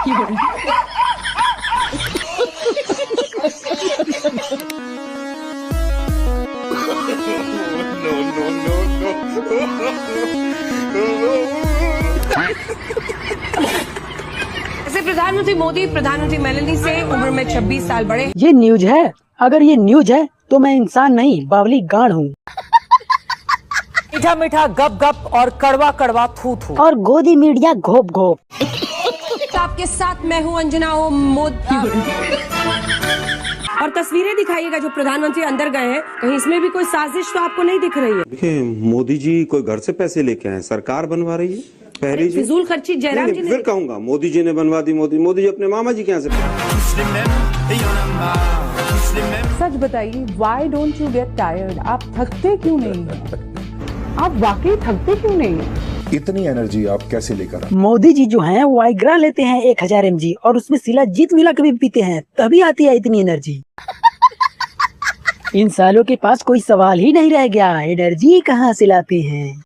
प्रधानमंत्री मोदी प्रधानमंत्री मेलानी से उम्र में 26 साल बड़े। ये न्यूज है? अगर ये न्यूज है तो मैं इंसान नहीं बावली गाड़ हूँ। मीठा मीठा गप गप और कड़वा कड़वा थू थू और गोदी मीडिया घोप घोप। आपके साथ मैं हूँ अंजना ओम मोदी। और तस्वीरें दिखाइएगा जो प्रधानमंत्री अंदर गए हैं, कहीं इसमें भी कोई साजिश तो आपको नहीं दिख रही है? देखिए, मोदी जी कोई घर से पैसे लेके आए, सरकार बनवा रही है। पहली जी फिजूल खर्ची जयराम जी ने फिर कहूंगा मोदी जी ने बनवा दी। मोदी जी अपने मामा जी के यहाँ से। सच बताइए, why don't you get tired? आप थकते क्यों नहीं हैं? आप वाकई थकते क्यों नहीं हैं? इतनी एनर्जी आप कैसे लेकर आए? मोदी जी जो हैं वो वाइग्रा लेते हैं 1000 mg और उसमें शिलाजीत मिला के भी पीते हैं, तभी आती है इतनी एनर्जी। इन सालों के पास कोई सवाल ही नहीं रह गया, एनर्जी कहाँ से लाते हैं?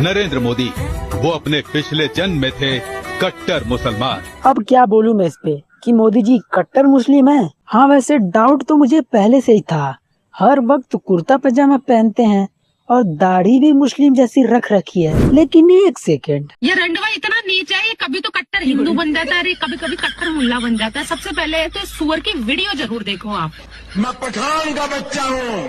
नरेंद्र मोदी वो अपने पिछले जन्म में थे कट्टर मुसलमान। अब क्या बोलूं मैं इस पे कि मोदी जी कट्टर मुस्लिम हैं? हाँ, वैसे डाउट तो मुझे पहले से ही था। हर वक्त कुर्ता पजामा पहनते हैं और दाढ़ी भी मुस्लिम जैसी रख रखी है। लेकिन एक सेकंड, ये रंडवा इतना नीचा है, कभी तो कट्टर हिंदू बन जाता है, कभी कभी कट्टर मुल्ला बन जाता है। सबसे पहले तो सुअर की वीडियो जरूर देखो आप। मैं पठान का बच्चा हूँ।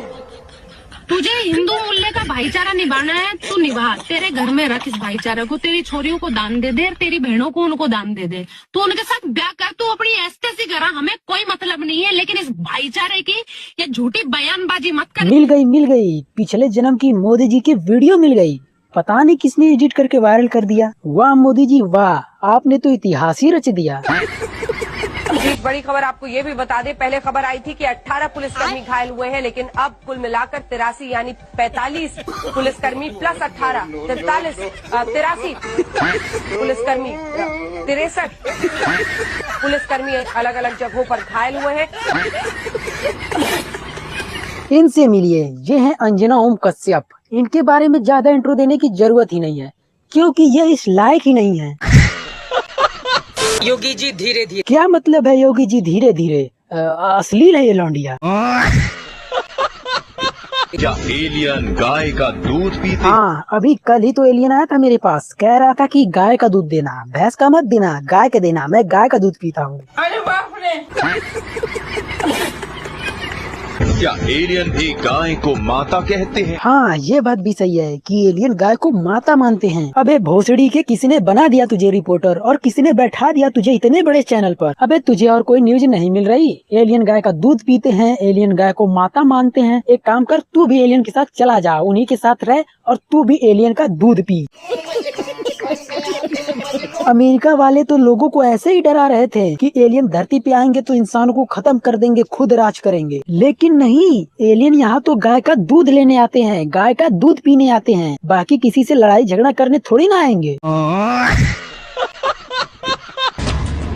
तुझे हिंदू मुल्ले का भाईचारा निभाना है, तू निभा। तेरे घर में रख इस भाईचारे को, तेरी छोरियों को दान दे दे, तेरी बहनों को उनको दान दे दे, तू उनके साथ ब्याह कर, तू अपनी ऐसे करा, हमें कोई मतलब नहीं है। लेकिन इस भाईचारे की ये झूठी बयानबाजी मत कर। मिल गई पिछले जन्म की मोदी जी की वीडियो मिल गई। पता नहीं किसने एडिट करके वायरल कर दिया। वाह मोदी जी वाह, आपने तो इतिहास ही रच दिया। एक बड़ी खबर आपको ये भी बता दें, पहले खबर आई थी कि 18 पुलिसकर्मी घायल हुए हैं, लेकिन अब कुल मिलाकर 83 यानी 45 पुलिसकर्मी प्लस 18 83 पुलिसकर्मी 63 पुलिसकर्मी अलग अलग जगहों पर घायल हुए हैं। इनसे मिलिए, ये हैं अंजना ओम कश्यप। इनके बारे में ज्यादा इंट्रो देने की जरूरत ही नहीं है, क्योंकि ये इस लायक ही नहीं है। योगी जी धीरे धीरे, क्या मतलब है योगी जी धीरे धीरे? अश्लील है ये लौंडिया। क्या एलियन गाय का दूध पीते? हाँ, अभी कल ही तो एलियन आया था मेरे पास, कह रहा था कि गाय का दूध देना, भैंस का मत देना, गाय का देना। मैं गाय का दूध पीता हूँ। अरे बाप रे। क्या एलियन भी गाय को माता कहते हैं? हाँ, ये बात भी सही है कि एलियन गाय को माता मानते हैं। अबे भोसड़ी के, किसी ने बना दिया तुझे रिपोर्टर और किसी ने बैठा दिया तुझे इतने बड़े चैनल पर। अबे तुझे और कोई न्यूज नहीं मिल रही? एलियन गाय का दूध पीते हैं, एलियन गाय को माता मानते हैं। एक काम कर, तू भी एलियन के साथ चला जा, उन्हीं के साथ रह और तू भी एलियन का दूध पी। अमेरिका वाले तो लोगों को ऐसे ही डरा रहे थे कि एलियन धरती पे आएंगे तो इंसानों को खत्म कर देंगे, खुद राज करेंगे। लेकिन नहीं, एलियन यहाँ तो गाय का दूध लेने आते हैं, गाय का दूध पीने आते हैं। बाकी किसी से लड़ाई झगड़ा करने थोड़ी ना आएंगे।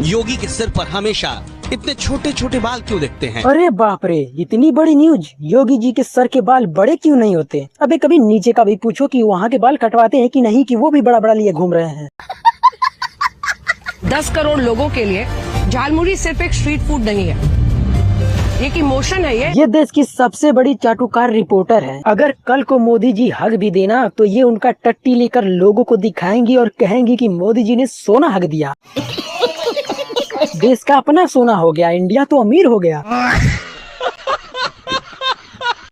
योगी के सिर पर हमेशा इतने छोटे छोटे बाल क्यों दिखते हैं? अरे बाप रे, इतनी बड़ी न्यूज! योगी जी के सर के बाल बड़े क्यों नहीं होते? अबे कभी नीचे का भी पूछो कि वहाँ के बाल कटवाते हैं कि नहीं, कि वो भी बड़ा बड़ा लिए घूम रहे हैं। 10 करोड़ लोगों के लिए झालमुड़ी सिर्फ एक स्ट्रीट फूड नहीं है, एक इमोशन है। ये देश की सबसे बड़ी चाटुकार रिपोर्टर है। अगर कल को मोदी जी हक भी देना तो ये उनका टट्टी लेकर लोगों को दिखाएंगी और कहेंगी कि मोदी जी ने सोना हक दिया। देश का अपना सोना हो गया, इंडिया तो अमीर हो गया।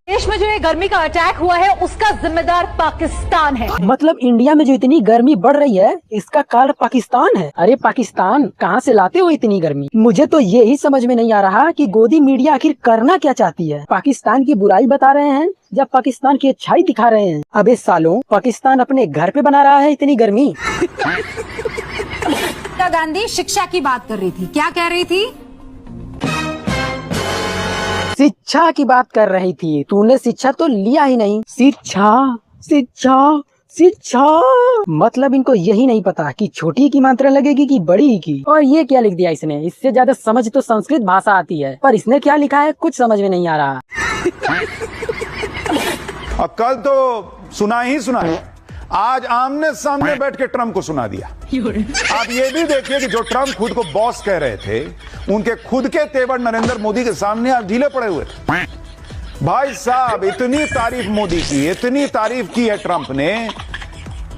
देश में जो ये गर्मी का अटैक हुआ है उसका जिम्मेदार पाकिस्तान है। मतलब इंडिया में जो इतनी गर्मी बढ़ रही है इसका कारण पाकिस्तान है। अरे पाकिस्तान, कहाँ से लाते हो इतनी गर्मी? मुझे तो ये ही समझ में नहीं आ रहा कि गोदी मीडिया आखिर करना क्या चाहती है। पाकिस्तान की बुराई बता रहे हैं या पाकिस्तान की अच्छाई दिखा रहे हैं? अबे सालों, पाकिस्तान अपने घर पे बना रहा है इतनी गर्मी। गांधी शिक्षा की बात कर रही थी, क्या कह रही थी? शिक्षा की बात कर रही थी। तूने शिक्षा तो लिया ही नहीं। शिक्षा शिक्षा शिक्षा, मतलब इनको यही नहीं पता कि छोटी की मात्रा लगेगी कि बड़ी की। और ये क्या लिख दिया इसने? इससे ज्यादा समझ तो संस्कृत भाषा आती है, पर इसने क्या लिखा है कुछ समझ में नहीं आ रहा। कल तो सुना ही सुना, आज आमने सामने बैठ के ट्रंप को सुना दिया। आप ये भी देखिए कि जो ट्रंप खुद को बॉस कह रहे थे, उनके खुद के तेवर नरेंद्र मोदी के सामने आज ढीले पड़े हुए थे। भाई साहब, इतनी तारीफ मोदी की, इतनी तारीफ की है ट्रंप ने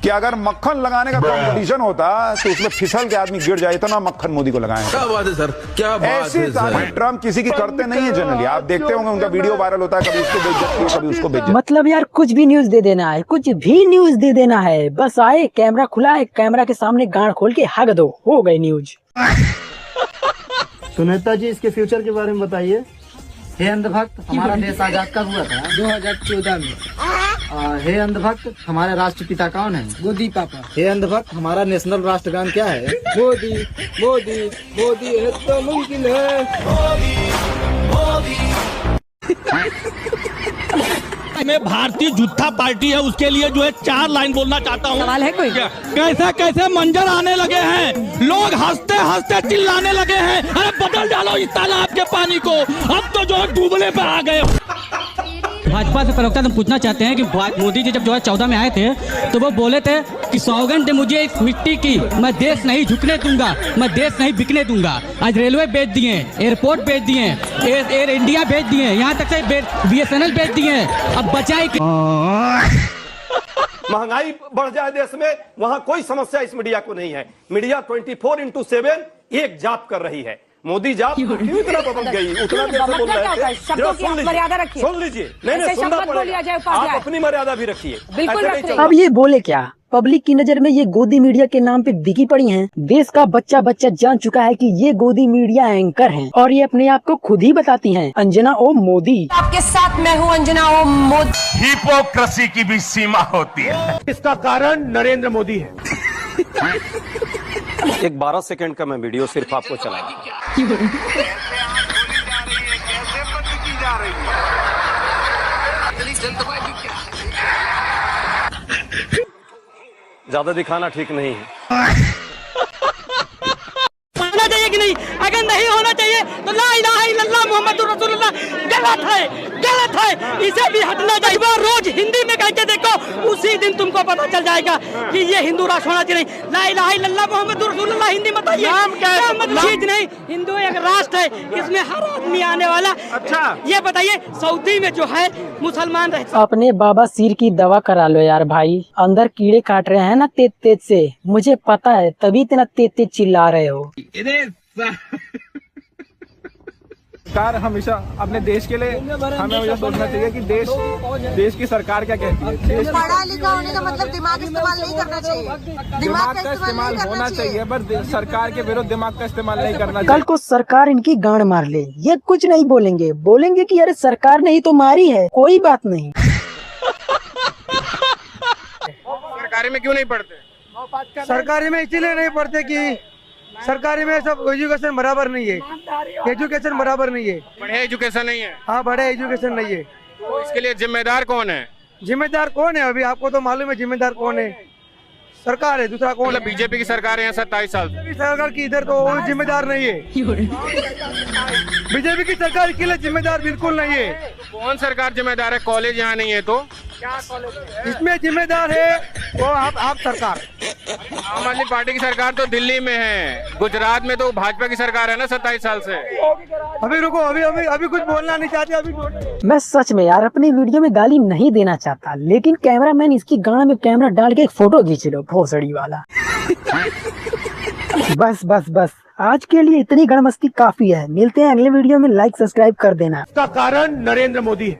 कि अगर मक्खन लगाने का कंपटीशन होता तो उसमें फिसल के आदमी गिर जाए, इतना मक्खन मोदी को लगाए। क्या बात है सर, क्या बात है ऐसी तारीफ ट्रंप किसी की करते नहीं है जनरली। आप देखते होंगे उनका वीडियो वायरल होता है, कभी उसको बेइज्जत, कभी उसको बेइज्जत। मतलब यार कुछ भी न्यूज दे देना है, कुछ भी न्यूज दे देना है, बस आए कैमरा खुला है, कैमरा के सामने गांड खोल के हग दो, हो गई न्यूज। सुनेता जी, इसके फ्यूचर के बारे में बताइए। हे अंधभक्त, हमारा देश आजाद कब हुआ था? 2014 में। हे अंधभक्त, हमारे राष्ट्रपिता कौन है? मोदी पापा। हे अंधभक्त, हमारा नेशनल राष्ट्रगान क्या है? मोदी मोदी मोदी है तो मुमकिन है। मैं भारतीय जनता पार्टी है, उसके लिए जो है 4 लाइन बोलना चाहता हूँ। सवाल है कोई? कैसे कैसे मंजर आने लगे हैं, लोग हंसते हंसते चिल्लाने लगे हैं, अरे बदल डालो इस तालाब के पानी को, अब तो जो है डूबने पे आ गए। भाजपा से प्रवक्ता हम पूछना चाहते हैं कि मोदी जी जब 2014 में आए थे तो वो बोले थे कि सौगंध मुझे इस मिट्टी की, मैं देश नहीं झुकने दूंगा, मैं देश नहीं बिकने दूंगा। आज रेलवे बेच दिए, एयरपोर्ट बेच दिए, एयर इंडिया बेच दिए, यहाँ तक से BSNL बेच दिए, अब बचाए। महंगाई बढ़ जाए देश में, वहां कोई समस्या इस मीडिया को नहीं है। मीडिया 24/7 एक जाप कर रही है। मोदी जाप क्यों इतना बदल गई? उतना देर से बोल रहे थे, शब्दों की मर्यादा रखिए। सुन लीजिए, नहीं सुनना पड़ेगा, आप अपनी मर्यादा भी रखिए। बिल्कुल। अब ये बोले क्या? पब्लिक की नजर में ये गोदी मीडिया के नाम पे बिकी पड़ी हैं। देश का बच्चा बच्चा जान चुका है कि ये गोदी मीडिया एंकर हैं और ये अपने आप को खुद ही बताती हैं अंजना ओम मोदी। आपके साथ मैं हूँ अंजना ओम मोदी। हिपोक्रेसी की भी सीमा होती है। इसका कारण नरेंद्र मोदी है। एक 12 सेकंड का मैं वीडियो सिर्फ आपको चलाऊंगा। ज्यादा दिखाना ठीक नहीं है। होना चाहिए कि नहीं? अगर नहीं होना चाहिए तो ला इलाहा इल्लल्लाह मुहम्मदुर रसूलुल्लाह गलत है, गलत है, इसे भी हटना चाहिए। रोज हिंदी में कह के देखो, उसी दिन तुमको पता चल जाएगा कि ये हिंदू राष्ट्र होना चाहिए। ला इलाहा इल्लल्लाह मुहम्मदुर रसूलुल्लाह हिंदी मत आइए, चीज नहीं, हिंदू एक राष्ट्र है, इसमें हर आदमी आने वाला। अच्छा ये बताइए, सऊदी में जो है मुसलमान रहते। अपने बाबा सिर की दवा करा लो यार भाई, अंदर कीड़े काट रहे हैं ना तेज तेज से, मुझे पता है, तभी इतना तेज तेज चिल्ला रहे हो। सरकार हमेशा अपने देश के लिए, हमें हमेशा सोचना चाहिए कि देश की सरकार क्या कहती है। पढ़ा लिखा होने का मतलब दिमाग इस्तेमाल नहीं करना चाहिए, दिमाग का इस्तेमाल होना चाहिए, बस सरकार के विरुद्ध दिमाग का इस्तेमाल नहीं करना चाहिए। कल को सरकार इनकी गांड मार ले, ये कुछ नहीं बोलेंगे, बोलेंगे कि अरे सरकार ने ही तो मारी है, कोई बात नहीं। सरकारी में क्यों नहीं पढ़ते? सरकारी में इसलिए नहीं पढ़ते कि सरकारी में सब एजुकेशन बराबर नहीं है, एजुकेशन बराबर नहीं है, बढ़िया एजुकेशन नहीं है। हाँ, बड़े एजुकेशन नहीं है। तो इसके लिए जिम्मेदार कौन है? जिम्मेदार कौन है? अभी आपको तो मालूम है जिम्मेदार कौन है, सरकार है, दूसरा कौन है? बीजेपी की सरकार है 27 साल। सरकार की इधर तो जिम्मेदार नहीं है, बीजेपी की सरकार के लिए जिम्मेदार बिल्कुल नहीं है। कौन सरकार जिम्मेदार है? कॉलेज यहाँ नहीं है तो इसमें जिम्मेदार है वो आप सरकार। आम आदमी पार्टी की सरकार तो दिल्ली में है, गुजरात में तो भाजपा की सरकार है ना 27 साल से। अभी रुको, अभी कुछ बोलना नहीं चाहते। अभी मैं सच में यार अपनी वीडियो में गाली नहीं देना चाहता, लेकिन कैमरामैन इसकी गांड में कैमरा डाल के एक फोटो खींच लो भोसड़ी वाला। बस बस बस, आज के लिए इतनी गणमस्ती काफी है। मिलते हैं अगले वीडियो में, लाइक सब्सक्राइब कर देना। इसका कारण नरेंद्र मोदी है।